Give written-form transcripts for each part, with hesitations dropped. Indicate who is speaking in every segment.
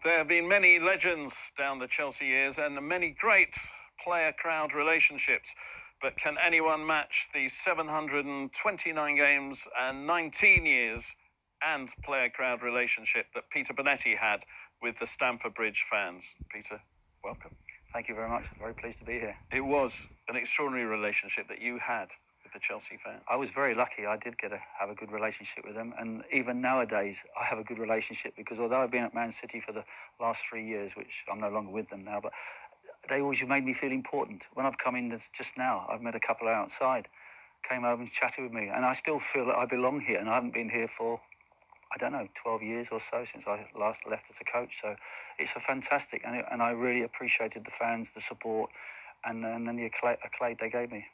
Speaker 1: There have been many legends down the Chelsea years and many great player-crowd relationships. But can anyone match the 729 games and 19 years and player-crowd relationship that Peter Bonetti had with the Stamford Bridge fans? Peter, welcome.
Speaker 2: Thank you very much. I'm very pleased to be here.
Speaker 1: It was an extraordinary relationship that you had with the Chelsea fans.
Speaker 2: I was very lucky. I did have a good relationship with them. And even nowadays, I have a good relationship because although I've been at Man City for the last 3 years, which I'm no longer with them now, but they always made me feel important. When I've come in just now, I've met a couple outside, came over and chatted with me. And I still feel that I belong here. And I haven't been here for, I don't know, 12 years or so since I last left as a coach. So it's a fantastic, and I really appreciated the fans, the support, and then the accolade they gave me.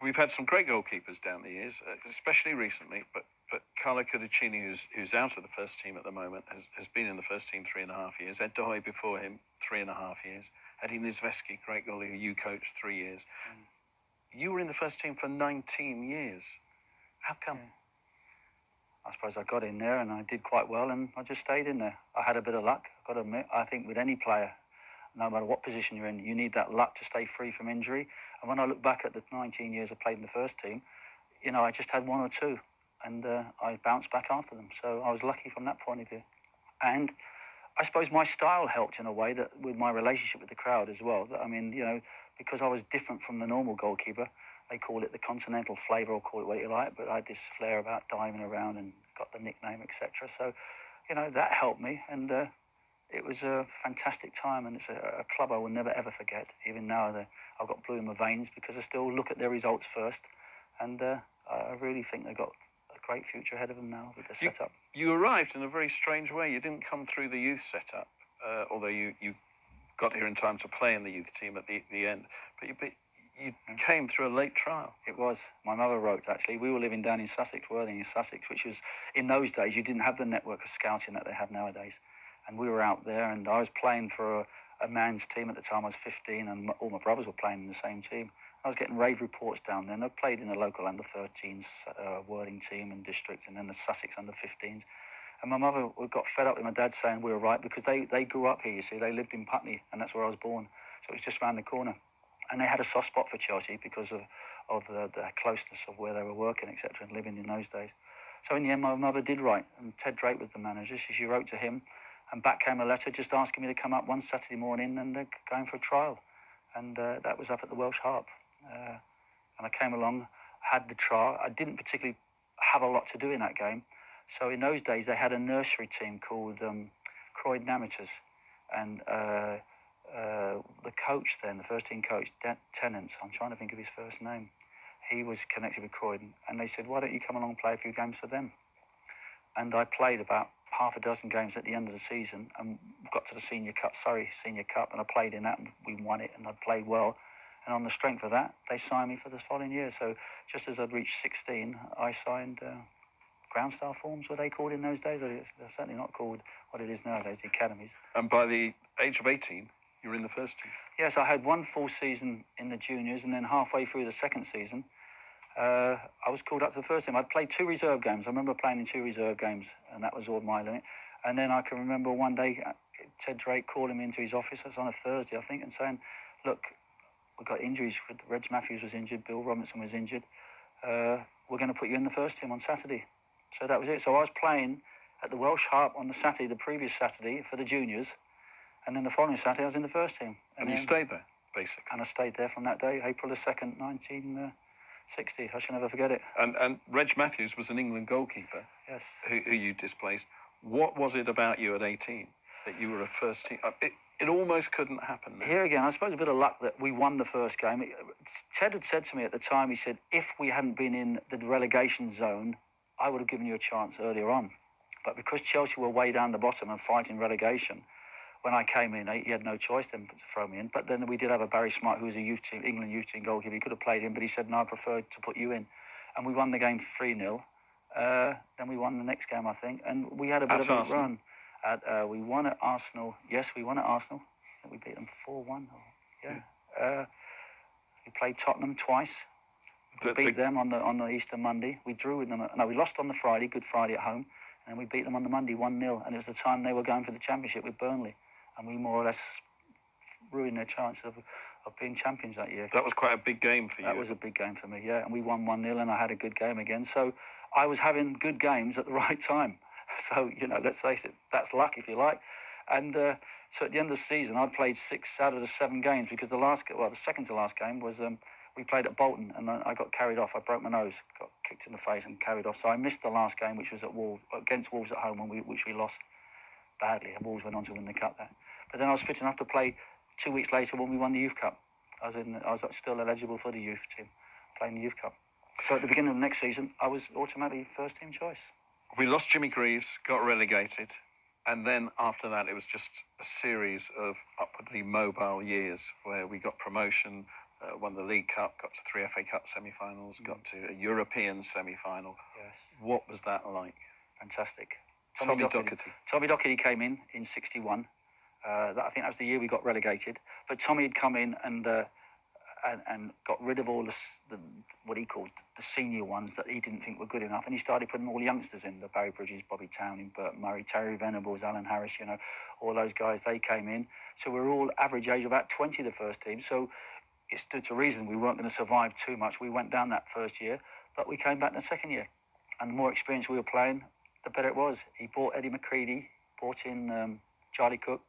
Speaker 1: We've had some great goalkeepers down the years, especially recently, but Carlo Cudicini, who's out of the first team at the moment, has been in the first team 3.5 years. Ed Doherty before him, 3.5 years. Eddie Nizveski, great goalie, who you coached, 3 years. You were in the first team for 19 years. How come?
Speaker 2: Yeah. I suppose I got in there and I did quite well and I just stayed in there. I had a bit of luck, I've got to admit. I think with any player, no matter what position you're in, you need that luck to stay free from injury. And when I look back at the 19 years I played in the first team, you know, I just had one or two and I bounced back after them. So I was lucky from that point of view. And I suppose my style helped in a way that with my relationship with the crowd as well. I mean, you know, because I was different from the normal goalkeeper, they call it the continental flavour or call it what you like, but I had this flair about diving around and got the nickname, etc. So, you know, that helped me and it was a fantastic time and it's a club I will never ever forget. Even now I've got blue in my veins because I still look at their results first and I really think they've got a great future ahead of them now with the setup.
Speaker 1: You arrived in a very strange way. You didn't come through the youth setup, although you got here in time to play in the youth team at the end, but you came through a late trial.
Speaker 2: It was. My mother wrote, actually. We were living down in Sussex, Worthing in Sussex, which was, in those days, you didn't have the network of scouting that they have nowadays. And we were out there, and I was playing for a man's team at the time. I was 15, and all my brothers were playing in the same team. I was getting rave reports down there, and I played in a local under-13s Worthing team and district, and then the Sussex under-15s. And my mother got fed up with my dad saying we were right, because they grew up here, you see. They lived in Putney, and that's where I was born. So it was just round the corner. And they had a soft spot for Chelsea because of the closeness of where they were working, etc., and living in those days. So in the end, my mother did write, and Ted Drake was the manager. She wrote to him, and back came a letter just asking me to come up one Saturday morning and going for a trial. And that was up at the Welsh Harp. And I came along, had the trial. I didn't particularly have a lot to do in that game. So in those days, they had a nursery team called Croydon Amateurs. And the coach then, the first team coach, Tennant, I'm trying to think of his first name, he was connected with Croydon, and they said, why don't you come along and play a few games for them? And I played about half a dozen games at the end of the season and got to the Senior Cup, and I played in that and we won it and I played well. And on the strength of that, they signed me for the following year. So just as I'd reached 16, I signed ground staff forms, were they called in those days? They're certainly not called what it is nowadays, the academies.
Speaker 1: And by the age of 18, you were in the first team?
Speaker 2: Yes, I had one full season in the juniors, and then halfway through the second season, I was called up to the first team. I'd played 2 reserve games. I remember playing in 2 reserve games, and that was all my limit. And then I can remember one day Ted Drake calling me into his office. It was on a Thursday, I think, and saying, look, we've got injuries. Reg Matthews was injured, Bill Robinson was injured. We're going to put you in the first team on Saturday. So that was it. So I was playing at the Welsh Harp on the Saturday, the previous Saturday, for the juniors. And then the following Saturday, I was in the first team.
Speaker 1: And you stayed there, basically?
Speaker 2: And I stayed there from that day, April the 2nd, 1960. I shall never forget it.
Speaker 1: And Reg Matthews was an England goalkeeper.
Speaker 2: Yes.
Speaker 1: Who you displaced. What was it about you at 18 that you were a first team? It almost couldn't happen.
Speaker 2: Here again, I suppose a bit of luck that we won the first game. Ted had said to me at the time, he said, if we hadn't been in the relegation zone, I would have given you a chance earlier on. But because Chelsea were way down the bottom and fighting relegation, when I came in, he had no choice then to throw me in. But then we did have a Barry Smart, who was a England youth team goalkeeper. He could have played him, but he said, no, I preferred to put you in. And we won the game 3-0. Then we won the next game, I think. And we had a bit of a run. We won at Arsenal. Yes, we won at Arsenal. I think we beat them 4-1. Yeah. We played Tottenham twice. We beat them on the Easter Monday. We drew with them. No, we lost on the Friday, Good Friday at home. And we beat them on the Monday 1-0. And it was the time they were going for the championship with Burnley. And we more or less ruined their chance of being champions that year.
Speaker 1: That was quite a big game for you.
Speaker 2: That was a big game for me, yeah. And we won 1-0 and I had a good game again. So I was having good games at the right time. So, let's face it, that's luck if you like. And so at the end of the season, I'd played 6 out of the 7 games because the second to last game was we played at Bolton and I got carried off. I broke my nose, got kicked in the face and carried off. So I missed the last game, which was against Wolves at home, which we lost badly. Wolves went on to win the cup there. But then I was fit enough to play 2 weeks later when we won the Youth Cup. I was still eligible for the youth team, playing the Youth Cup. So at the beginning of the next season, I was automatically first team choice.
Speaker 1: We lost Jimmy Greaves, got relegated, and then after that it was just a series of upwardly mobile years where we got promotion, won the League Cup, got to 3 FA Cup semi-finals, got to a European semi-final.
Speaker 2: Yes.
Speaker 1: What was that like?
Speaker 2: Fantastic.
Speaker 1: Tommy Docherty.
Speaker 2: Tommy Docherty came in 61. I think that was the year we got relegated. But Tommy had come in and got rid of all the what he called the senior ones that he didn't think were good enough, and he started putting all youngsters in. The Barry Bridges, Bobby Townley, Bert Murray, Terry Venables, Alan Harris, all those guys, they came in. So we were all average age of about 20, the first team. So it stood to reason we weren't going to survive too much. We went down that first year, but we came back in the second year. And the more experience we were playing, the better it was. He bought Eddie McCready, brought in Charlie Cook.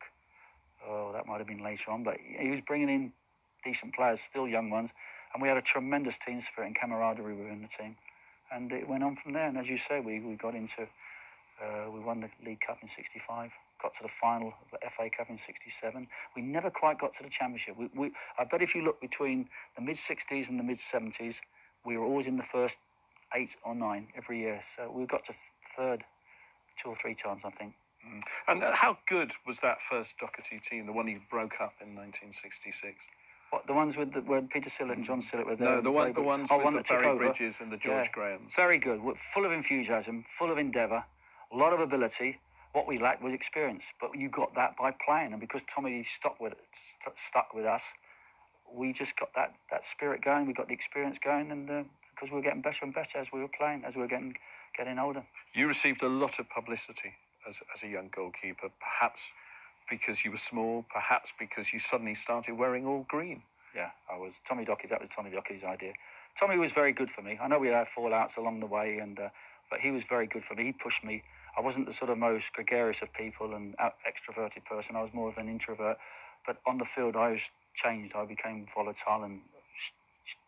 Speaker 2: Oh, that might have been later on, but he was bringing in decent players, still young ones, and we had a tremendous team spirit and camaraderie within the team, and it went on from there. And as you say, we got into, we won the League Cup in 65, got to the final of the FA Cup in 67. We never quite got to the championship. I bet if you look between the mid-60s and the mid-70s, we were always in the first 8 or 9 every year. So we got to third 2 or 3 times, I think.
Speaker 1: And how good was that first Docherty team, the one he broke up in 1966?
Speaker 2: What, the ones where Peter Sillett and John Sillett were there?
Speaker 1: No, the ones with the Barry Bridges and the George Grahams.
Speaker 2: Very good. We're full of enthusiasm, full of endeavour, a lot of ability. What we lacked was experience, but you got that by playing. And because Tommy stuck with us, we just got that spirit going. We got the experience going, and because we were getting better and better as we were playing, as we were getting older.
Speaker 1: You received a lot of publicity as a young goalkeeper, perhaps because you were small, perhaps because you suddenly started wearing all green.
Speaker 2: Yeah, that was Tommy Docherty's idea. Tommy was very good for me. I know we had fallouts along the way, but he was very good for me. He pushed me. I wasn't the sort of most gregarious of people and extroverted person. I was more of an introvert. But on the field, I was changed. I became volatile and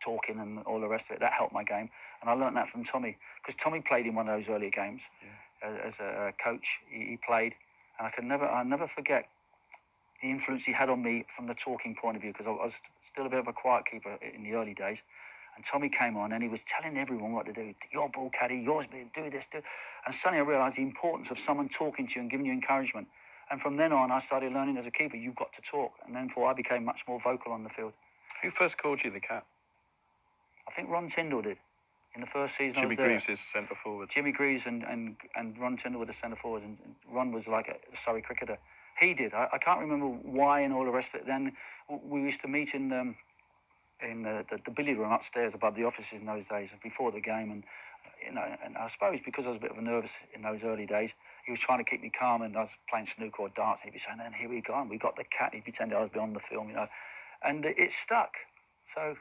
Speaker 2: talking and all the rest of it. That helped my game. And I learned that from Tommy, because Tommy played in one of those earlier games. Yeah. As a coach, he played, and I'll never forget the influence he had on me from the talking point of view, because I was still a bit of a quiet keeper in the early days. And Tommy came on and he was telling everyone what to do. Your ball, caddy, yours, do this, do. And suddenly I realised the importance of someone talking to you and giving you encouragement. And from then on, I started learning as a keeper, you've got to talk. And then I became much more vocal on the field.
Speaker 1: Who first called you the cap?
Speaker 2: I think Ron Tyndall did. In the first season,
Speaker 1: Jimmy Greaves is centre forward.
Speaker 2: Jimmy Greaves and Ron Tyndall were the centre forwards, and Ron was like a Surrey cricketer. He did. I can't remember why and all the rest of it. Then we used to meet in the billiard room upstairs above the offices in those days before the game, and and I suppose because I was a bit of a nervous in those early days, he was trying to keep me calm, and I was playing snooker or darts, and he'd be saying, "And here we go, and we got the cat." He pretended I was beyond the film, and it stuck. So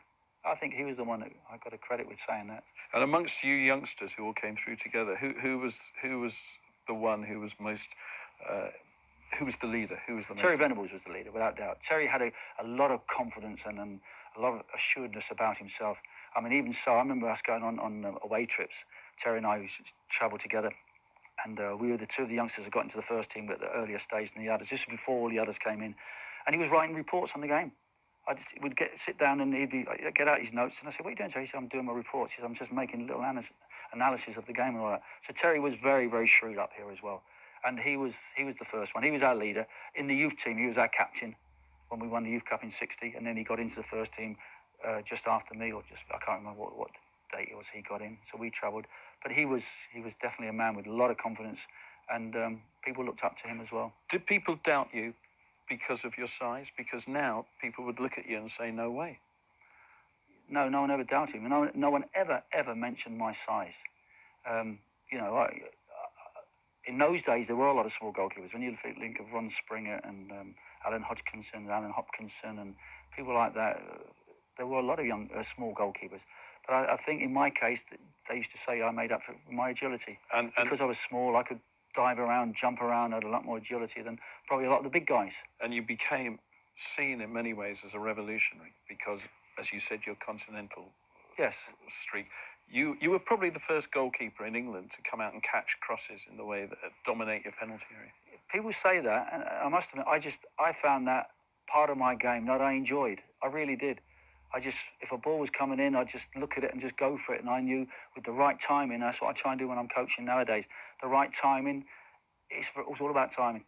Speaker 2: I think he was the one that I got a credit with saying that.
Speaker 1: And amongst you youngsters who all came through together, who was the one who was most, who was the leader? Who was the
Speaker 2: Terry Venables was the leader, without doubt. Terry had a lot of confidence and a lot of assuredness about himself. I mean, even so, I remember us going on away trips. Terry and I travelled together, and we were the two of the youngsters that got into the first team at the earlier stage than the others. This was before all the others came in, and he was writing reports on the game. We'd sit down and he'd get out his notes, and I said, "What are you doing, Terry?" He said, "I'm doing my reports." He said, "I'm just making a little analysis of the game and all that." So Terry was very, very shrewd up here as well, and he was the first one. He was our leader in the youth team. He was our captain when we won the Youth Cup in '60, and then he got into the first team just after me, or I can't remember what date it was he got in. So we travelled, but he was definitely a man with a lot of confidence, and people looked up to him as well.
Speaker 1: Did people doubt you because of your size? Because now people would look at you and say, "No way."
Speaker 2: No one ever doubted me. No one ever mentioned my size. in those days, there were a lot of small goalkeepers. When you think of Ron Springer and Alan Hopkinson and people like that, there were a lot of young, small goalkeepers. But I think in my case, they used to say I made up for my agility. And because I was small, I could dive around, jump around, I had a lot more agility than probably a lot of the big guys.
Speaker 1: And you became seen in many ways as a revolutionary because, as you said, your continental streak. You were probably the first goalkeeper in England to come out and catch crosses in the way that dominate your penalty area.
Speaker 2: People say that, and I must admit, I found that part of my game that I enjoyed. I really did. If a ball was coming in, I'd just look at it and just go for it. And I knew with the right timing, that's what I try and do when I'm coaching nowadays. The right timing, it's all about timing.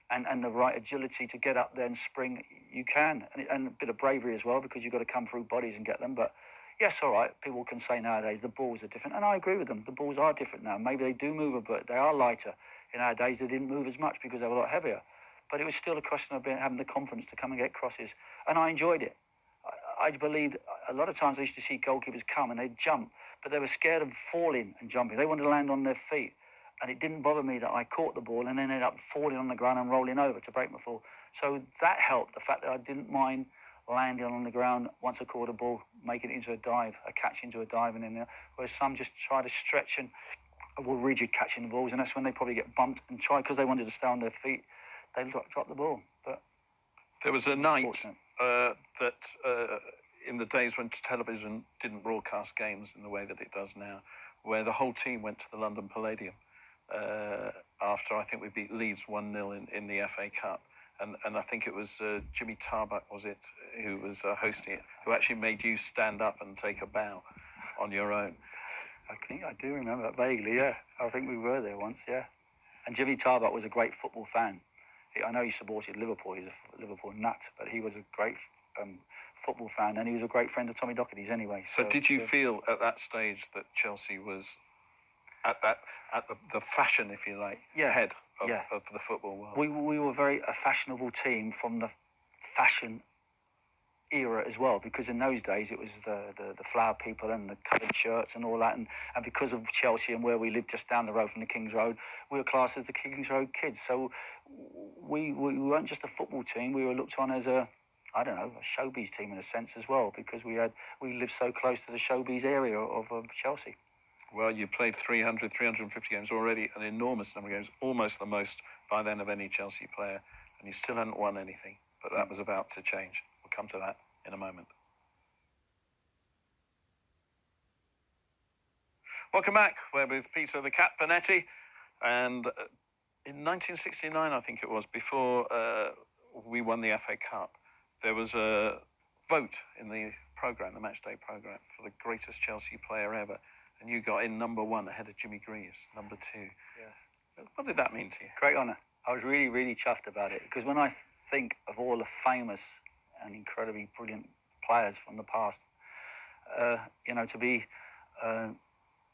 Speaker 2: And the right agility to get up there and spring, you can. And a bit of bravery as well, because you've got to come through bodies and get them. But yes, all right, people can say nowadays the balls are different. And I agree with them. The balls are different now. Maybe they do move a bit. They are lighter. In our days, they didn't move as much because they were a lot heavier. But it was still a question of having the confidence to come and get crosses. And I enjoyed it. I believed a lot of times I used to see goalkeepers come and they'd jump, but they were scared of falling and jumping. They wanted to land on their feet. And it didn't bother me that I caught the ball and then ended up falling on the ground and rolling over to break my fall. So that helped, the fact that I didn't mind landing on the ground once I caught a ball, making it into a dive, a catch into a dive and in there. Whereas some just try to stretch and were rigid catching the balls, and that's when they probably get bumped and try, because they wanted to stay on their feet, they drop the ball. But
Speaker 1: there was a night in the days when television didn't broadcast games in the way that it does now, where the whole team went to the London Palladium after I think we beat Leeds 1-0 in the FA Cup. And I think it was Jimmy Tarbuck, was it, who was hosting it, who actually made you stand up and take a bow on your own.
Speaker 2: I do remember that vaguely, yeah. I think we were there once, yeah. And Jimmy Tarbuck was a great football fan. I know he supported Liverpool, he's a Liverpool nut, but he was a great football fan, and he was a great friend of Tommy Docherty's anyway.
Speaker 1: So did you feel at that stage that Chelsea was at the fashion, if you like, head of the football world?
Speaker 2: We were a fashionable team from the fashion era as well, because in those days it was the flower people and the coloured shirts and all that, and because of Chelsea and where we lived just down the road from the King's Road, we were classed as the King's Road kids. So we weren't just a football team, we were looked on as a showbiz team in a sense as well, because we lived so close to the showbiz area of Chelsea.
Speaker 1: Well, you played 350 games already, an enormous number of games, almost the most by then of any Chelsea player, and you still hadn't won anything, but that was about to change. We'll come to that in a moment. Welcome back. We're with Peter the Cat Bonetti, and in 1969, I think it was, before we won the FA Cup, there was a vote in the programme, the matchday programme, for the greatest Chelsea player ever. And you got in number 1 ahead of Jimmy Greaves, number 2. Yeah. What did that mean to you?
Speaker 2: Great honour. I was really, really chuffed about it, because when I think of all the famous and incredibly brilliant players from the past, to be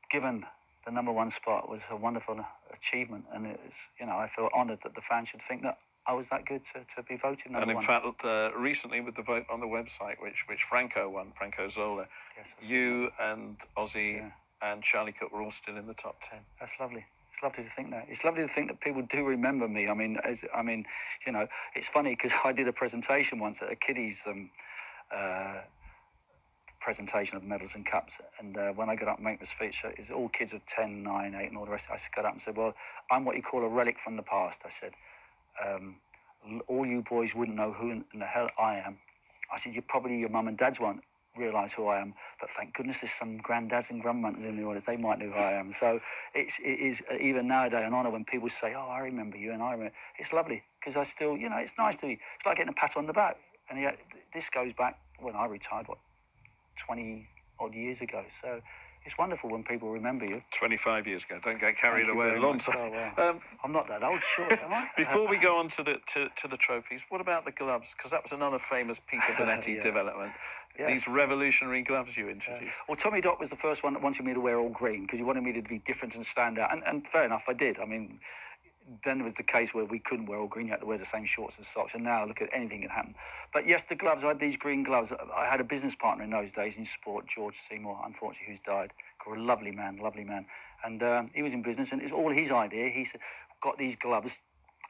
Speaker 2: given the number 1 spot was a wonderful achievement. And it was, I feel honoured that the fans should think that I was that good to be voted number 1.
Speaker 1: And in fact, recently with the vote on the website, which Franco won, Franco Zola, you and Ozzy and Charlie Cook were all still in the top 10.
Speaker 2: That's lovely. It's lovely to think that. It's lovely to think that people do remember me. I mean, it's funny because I did a presentation once at a kiddies presentation of medals and cups, and when I got up and make my speech, it's all kids of 10, 9, 8 and all the rest. I got up and said, well, I'm what you call a relic from the past. I said, all you boys wouldn't know who in the hell I am. I said, your mum and dads won't realise who I am, but thank goodness there's some granddads and grandmothers in the audience. They might know who I am. So it is even nowadays an honour when people say, oh, I remember you, and I remember. It's lovely, because I still, it's nice to be, it's like getting a pat on the back. And yet, this goes back when I retired, 20 odd years ago. So it's wonderful when people remember you.
Speaker 1: 25 years ago. Don't get carried away. A long time.
Speaker 2: Oh, wow. I'm not that old, sure, am I?
Speaker 1: Before we go on to the trophies, what about the gloves? Because that was another famous Peter Bonetti development. Yes. These revolutionary gloves you introduced.
Speaker 2: Well, Tommy Dock was the first one that wanted me to wear all green, because he wanted me to be different and stand out. And fair enough, I did. I mean, then there was the case where we couldn't wear all green. You had to wear the same shorts and socks. And now, look at anything can happen. But yes, the gloves, I had these green gloves. I had a business partner in those days in sport, George Seymour, unfortunately, who's died. A lovely man. And he was in business, and it's all his idea. He said, got these gloves,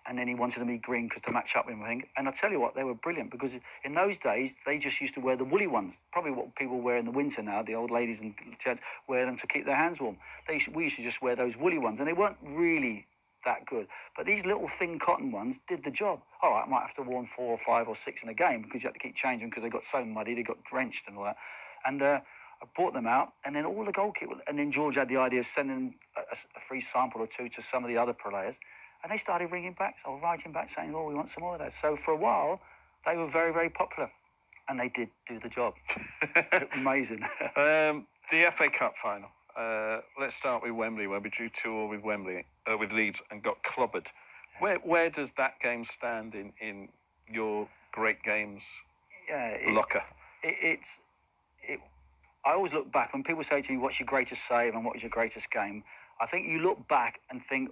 Speaker 2: and then he wanted them to be green because to match up with everything. And I tell you what, they were brilliant because in those days they just used to wear the woolly ones, probably what people wear in the winter now. The old ladies and gents wear them to keep their hands warm. We used to just wear those woolly ones, and they weren't really that good. But these little thin cotton ones did the job. All right, I might have to worn 4 or 5 or 6 in a game because you had to keep changing because they got so muddy, they got drenched and all that. And I brought them out, and then all the goalkeepers, and then George had the idea of sending a free sample or two to some of the other players. And they started ringing back, or writing back saying, oh, we want some more of that. So for a while, they were very, very popular. And they did do the job. Amazing.
Speaker 1: The FA Cup final. Let's start with Wembley, where we drew 2-2 with Leeds and got clobbered. Where does that game stand in your great games locker?
Speaker 2: I always look back, when people say to me, what's your greatest save and what was your greatest game? I think you look back and think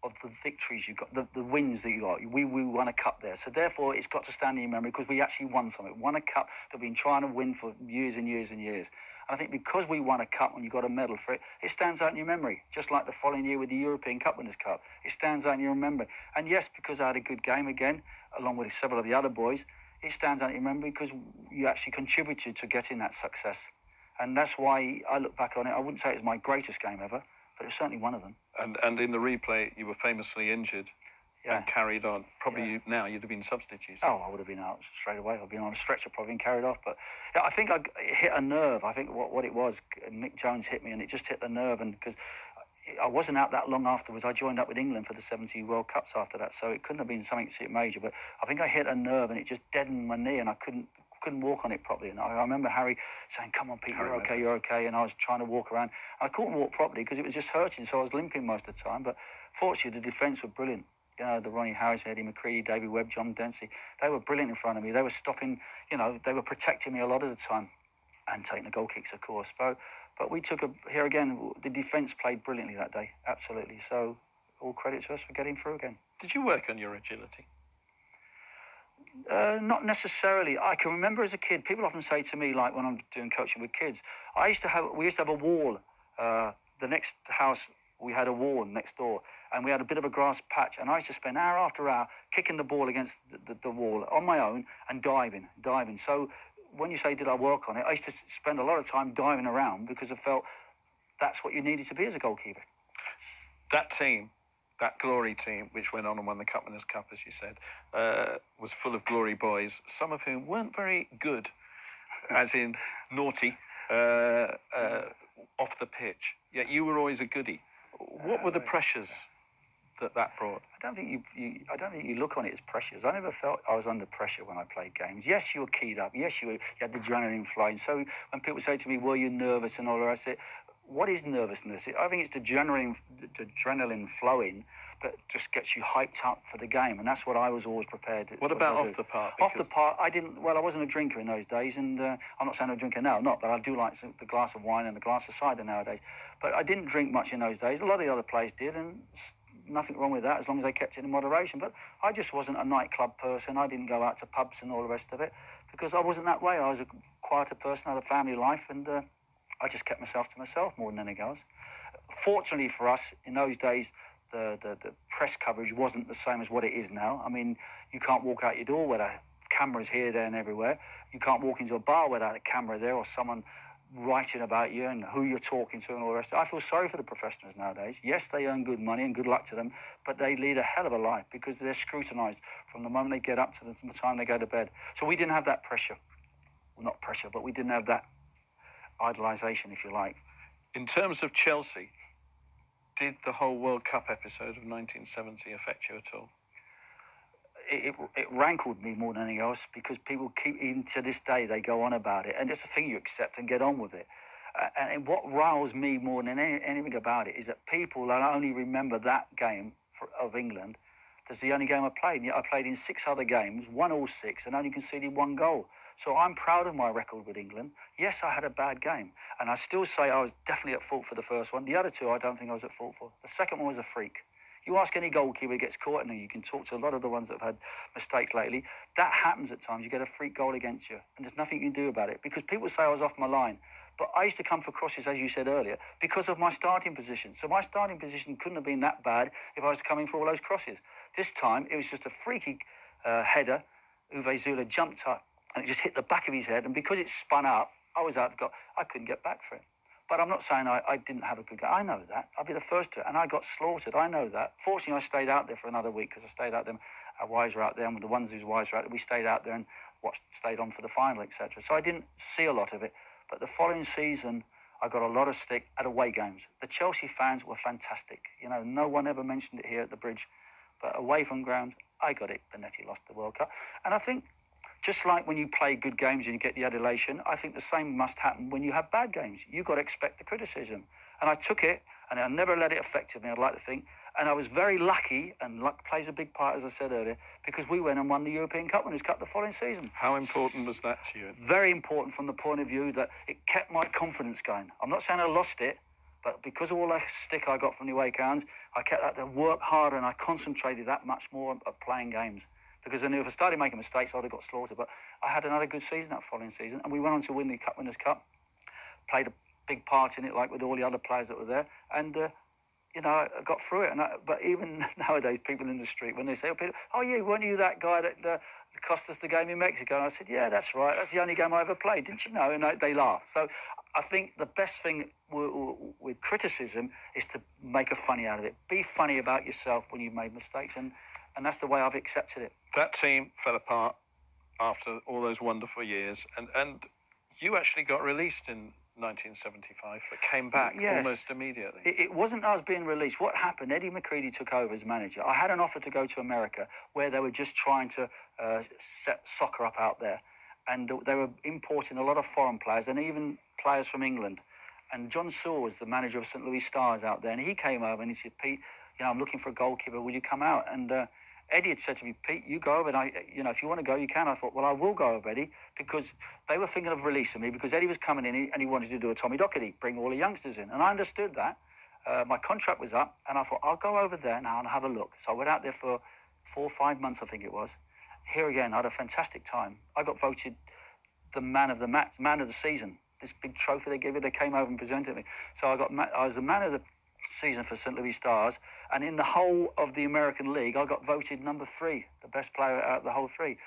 Speaker 2: of the victories you got, the wins that you got. We won a cup there. So therefore, it's got to stand in your memory because we actually won something. Won a cup that we've been trying to win for years and years and years. And I think because we won a cup and you got a medal for it, it stands out in your memory. Just like the following year with the European Cup Winners' Cup. It stands out in your memory. And yes, because I had a good game again, along with several of the other boys, it stands out in your memory because you actually contributed to getting that success. And that's why I look back on it. I wouldn't say it's my greatest game ever, but it's certainly one of them.
Speaker 1: And in the replay, you were famously injured and carried on. Probably now you'd have been substituted.
Speaker 2: Oh, I would have been out straight away. I'd been on a stretcher, probably been carried off. But yeah, I think I hit a nerve. I think what it was, Mick Jones hit me, and it just hit the nerve. And because I wasn't out that long afterwards, I joined up with England for the 70 World Cups after that. So it couldn't have been something major. But I think I hit a nerve, and it just deadened my knee, and I couldn't walk on it properly. And I remember Harry saying, come on, Pete, you're okay. And I was trying to walk around. And I couldn't walk properly because it was just hurting, so I was limping most of the time. But fortunately, the defence were brilliant. You know, the Ronnie Harris, Eddie McCready, David Webb, John Dempsey, they were brilliant in front of me. They were stopping, they were protecting me a lot of the time and taking the goal kicks, of course. But we took here again, the defence played brilliantly that day, absolutely. So all credit to us for getting through again.
Speaker 1: Did you work on your agility?
Speaker 2: Not necessarily. I can remember as a kid, people often say to me, like when I'm doing coaching with kids, we used to have a wall. The next house, we had a wall next door, and we had a bit of a grass patch. And I used to spend hour after hour kicking the ball against the wall on my own and diving. So when you say, did I work on it? I used to spend a lot of time diving around because I felt that's what you needed to be as a goalkeeper.
Speaker 1: That team, that Glory team, which went on and won the Cup Winners' Cup, as you said, was full of Glory boys, some of whom weren't very good, as in naughty, off the pitch. Yet you were always a goodie. What were the pressures that brought?
Speaker 2: I don't think you look on it as pressures. I never felt I was under pressure when I played games. Yes, you were keyed up. Yes, you had the adrenaline flowing. So when people say to me, were you nervous and all the rest of it, what is nervousness? I think it's the adrenaline flowing that just gets you hyped up for the game, and that's what I was always prepared to.
Speaker 1: What about off the park?
Speaker 2: Off the park, I wasn't a drinker in those days, and I'm not saying I'm a drinker now, but I do like the glass of wine and the glass of cider nowadays. But I didn't drink much in those days. A lot of the other players did, and nothing wrong with that as long as they kept it in moderation. But I just wasn't a nightclub person. I didn't go out to pubs and all the rest of it because I wasn't that way. I was a quieter person, I had a family life, and I just kept myself to myself more than anything else. Fortunately for us, in those days, the press coverage wasn't the same as what it is now. I mean, you can't walk out your door without cameras here, there, and everywhere. You can't walk into a bar without a camera there or someone writing about you and who you're talking to and all the rest. I feel sorry for the professionals nowadays. Yes, they earn good money and good luck to them, but they lead a hell of a life because they're scrutinised from the moment they get up to the time they go to bed. So we didn't have that pressure. Well, not pressure, but we didn't have that idolisation, if you like.
Speaker 1: In terms of Chelsea, did the whole World Cup episode of 1970 affect you at all?
Speaker 2: It rankled me more than anything else because people keep, even to this day, they go on about it. And it's a thing you accept and get on with it. And what riles me more than anything about it is that people not only remember that game of England, that's the only game I played. Yet I played in 6 other games, won all 6, and only conceded 1 goal. So I'm proud of my record with England. Yes, I had a bad game. And I still say I was definitely at fault for the first one. The other 2, I don't think I was at fault for. The second one was a freak. You ask any goalkeeper who gets caught, and you can talk to a lot of the ones that have had mistakes lately. That happens at times. You get a freak goal against you, and there's nothing you can do about it because people say I was off my line. But I used to come for crosses, as you said earlier, because of my starting position. So my starting position couldn't have been that bad if I was coming for all those crosses. This time, it was just a freaky header. Uwe Zula jumped up, and it just hit the back of his head. And because it spun up, I was out of goal. I couldn't get back for it. But I'm not saying I didn't have a good game. I know that. I'll be the first to. And I got slaughtered. I know that. Fortunately, I stayed out there for another week because I stayed out there. Our wives were out there, and with the ones whose wives were out there, we stayed out there and stayed on for the final, etc. So I didn't see a lot of it. But the following season, I got a lot of stick at away games. The Chelsea fans were fantastic. You know, no one ever mentioned it here at the Bridge. But away from ground, I got it. Bonetti lost the World Cup. And I think, just like when you play good games and you get the adulation, I think the same must happen when you have bad games. You've got to expect the criticism. And I took it, and I never let it affect me, I'd like to think. And I was very lucky, and luck plays a big part, as I said earlier, because we went and won the European Cup Winners' Cup the following season.
Speaker 1: How important was that to you?
Speaker 2: Very important from the point of view that it kept my confidence going. I'm not saying I lost it, but because of all that stick I got from the away grounds, I kept that to work harder, and I concentrated that much more at playing games. Because I knew if I started making mistakes, I would have got slaughtered. But I had another good season that following season, and we went on to win the Cup Winners' Cup, played a big part in it, like with all the other players that were there, and you know, I got through it. But even nowadays, people in the street, when they say, "Oh, yeah, weren't you that guy that cost us the game in Mexico?" And I said, "Yeah, that's right. That's the only game I ever played. Didn't you know?" And they laugh. So I think the best thing with criticism is to make a funny out of it. Be funny about yourself when you've made mistakes, and that's the way I've accepted it.
Speaker 1: That team fell apart after all those wonderful years, and you actually got released in 1975, but came back almost immediately.
Speaker 2: It wasn't us being released. What happened, Eddie McCready took over as manager. I had an offer to go to America where they were just trying to set soccer up out there. And they were importing a lot of foreign players and even players from England. And John Saw was the manager of St. Louis Stars out there. And he came over and he said, "Pete, you know, I'm looking for a goalkeeper. Will you come out?" And Eddie had said to me, "Pete, you go over, and if you want to go, you can." I thought, well, I will go over, Eddie, because they were thinking of releasing me because Eddie was coming in and he wanted to do a Tommy Docherty, bring all the youngsters in. And I understood that. My contract was up, and I thought, I'll go over there now and have a look. So I went out there for 4 or 5 months, I think it was. Here again, I had a fantastic time. I got voted the man of the match, man of the season. This big trophy they gave me, they came over and presented me. So I was the man of the season for St. Louis Stars, and in the whole of the American League, I got voted number 3, the best player out of the whole 3.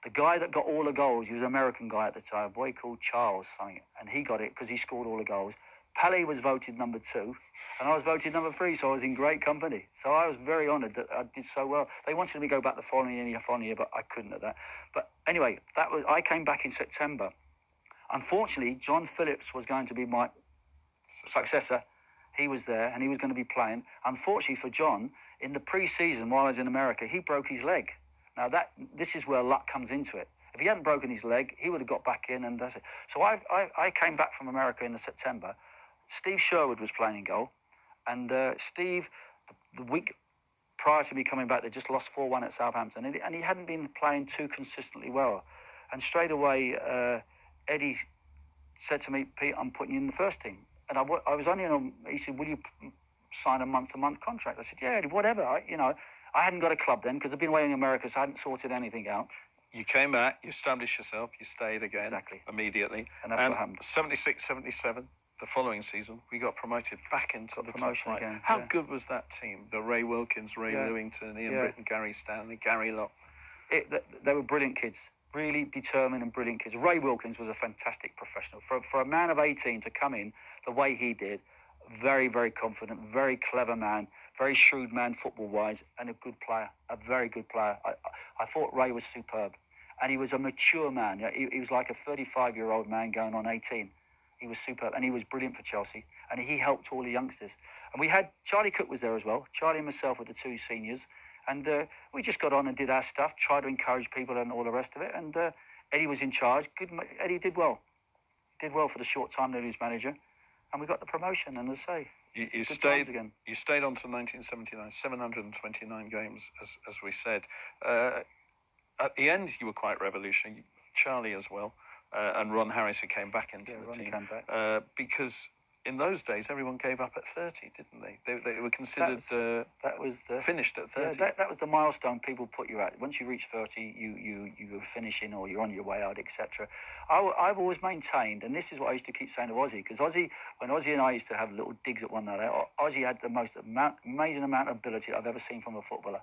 Speaker 2: The guy that got all the goals, he was an American guy at the time, a boy called Charles something, and he got it because he scored all the goals. Pele was voted number 2, and I was voted number 3, so I was in great company. So I was very honoured that I did so well. They wanted me to go back the following year, but I couldn't at that. But anyway, I came back in September. Unfortunately, John Phillips was going to be my successor. He was there, and he was going to be playing. Unfortunately for John, in the pre-season while I was in America, he broke his leg. Now, this is where luck comes into it. If he hadn't broken his leg, he would have got back in, and that's it. So I came back from America in September. Steve Sherwood was playing in goal, and Steve, the week prior to me coming back, they just lost 4-1 at Southampton, and he hadn't been playing too consistently well. And straight away, Eddie said to me, "Pete, I'm putting you in the first team." And I was only he said, "Will you sign a month-to-month contract?" I said, "Yeah, whatever." I hadn't got a club then because I'd been away in America, so I hadn't sorted anything out.
Speaker 1: You came back, you established yourself, you stayed again immediately.
Speaker 2: And that's what happened.
Speaker 1: 76, 77, the following season, we got promoted back into the top flight.
Speaker 2: Again.
Speaker 1: How good was that team? The Ray Wilkins, Ray Lewington, Ian Britton, Gary Stanley, Gary Locke.
Speaker 2: They were brilliant kids. Really determined and brilliant kids. Ray Wilkins was a fantastic professional. For a man of 18 to come in the way he did, very, very confident, very clever man, very shrewd man football-wise, and a good player, a very good player. I thought Ray was superb. And he was a mature man. He was like a 35-year-old man going on 18. He was superb, and he was brilliant for Chelsea. And he helped all the youngsters. And we had, Charlie Cook was there as well. Charlie and myself were the 2 seniors. And we just got on and did our stuff, tried to encourage people and all the rest of it. And Eddie was in charge. Eddie did well. He did well for the short time that he was manager. And we got the promotion, and as I say,
Speaker 1: you stayed on to 1979, 729 games, as we said. At the end, you were quite revolutionary. Charlie as well, and Ron Harris, who came back into the team.
Speaker 2: Came back.
Speaker 1: Because in those days, everyone gave up at 30, didn't they? They were considered
Speaker 2: that was the
Speaker 1: finished at 30.
Speaker 2: Yeah, that was the milestone people put you at. Once you reach 30, you were finishing or you're on your way out, etc. I've always maintained, and this is what I used to keep saying to Ozzy, because when Ozzy and I used to have little digs at one another, Ozzy had the most amazing amount of ability I've ever seen from a footballer.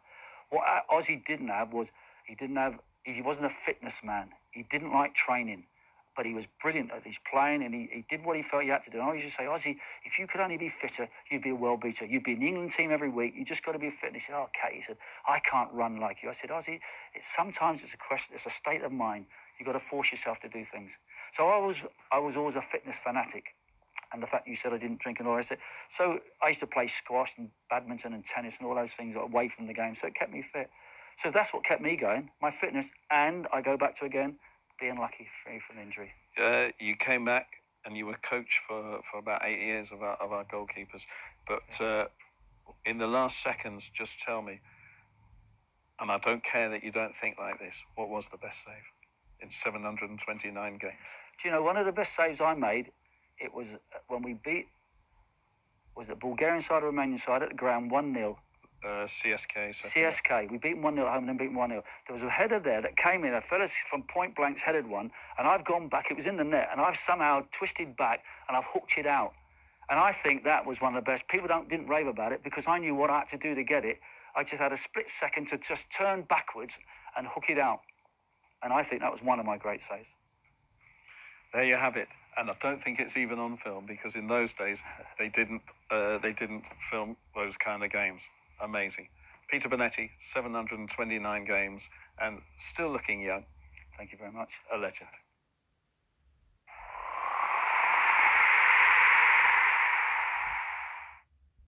Speaker 2: What Ozzy didn't have was he wasn't a fitness man. He didn't like training. But he was brilliant at his playing, and he did what he felt he had to do. And I used to say, Ozzy, if you could only be fitter, you'd be a world beater. You'd be in the England team every week. You just got to be fit. And he said, oh, Kate, he said, I can't run like you. I said, Ozzy, sometimes it's a question, it's a state of mind. You've got to force yourself to do things. So I was always a fitness fanatic. And the fact you said I didn't drink and all, I said, so I used to play squash and badminton and tennis and all those things away from the game. So it kept me fit. So that's what kept me going, my fitness. And I go back to, again, being lucky, free from injury.
Speaker 1: You came back and you were coach for about 8 years of our goalkeepers. But in the last seconds, just tell me, and I don't care that you don't think like this, what was the best save in 729 games?
Speaker 2: Do you know, one of the best saves I made, it was when we beat, was the Bulgarian side or Romanian side at the ground, 1-0.
Speaker 1: CSK.
Speaker 2: CSK. We beat them 1-0 at home and then beat them 1-0. There was a header there that came in. A fella from point blank's headed one, and I've gone back. It was in the net, and I've somehow twisted back and I've hooked it out. And I think that was one of the best. People didn't rave about it because I knew what I had to do to get it. I just had a split second to just turn backwards and hook it out. And I think that was one of my great saves.
Speaker 1: There you have it. And I don't think it's even on film because in those days they didn't film those kind of games. Amazing. Peter Bonetti, 729 games and still looking young.
Speaker 2: Thank you very much.
Speaker 1: A legend.